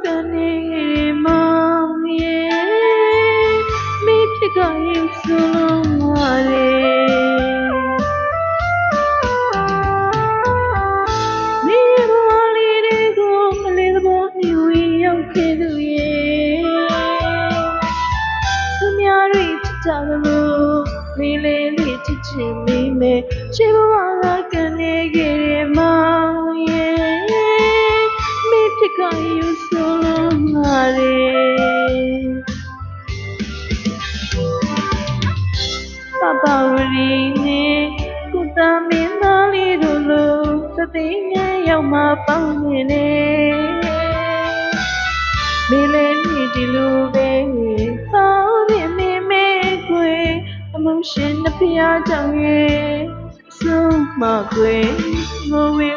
ကနေမောင်ရဲ့မိဖြစ်ကယူဆိုလုံးပါလေမိဘဝလေးတွေကိုမလေးသဘောမြူရောက်ခဲ့သူရဲ့သူများတွေချစ်ကြသလိုမိလေးလေးချစ်ချင်မိမယ်ရှိဘဝကကနေခဲ့တဲ့မောင်ရဲ့မိဖြစ်ကယူဆိုလုံးပါလေပပဝရီနဲ့ကုသမင်းသားလေးတို့လိုသသိငယ်ရောက်မှပေါင်းနေလေမိလေးနေဒီလိုပဲပေါင်းနေမိမေခွေအမှုရှင်နှဖျားကြောင့်ရဲ့ဆုံးမခွေငိုဝေ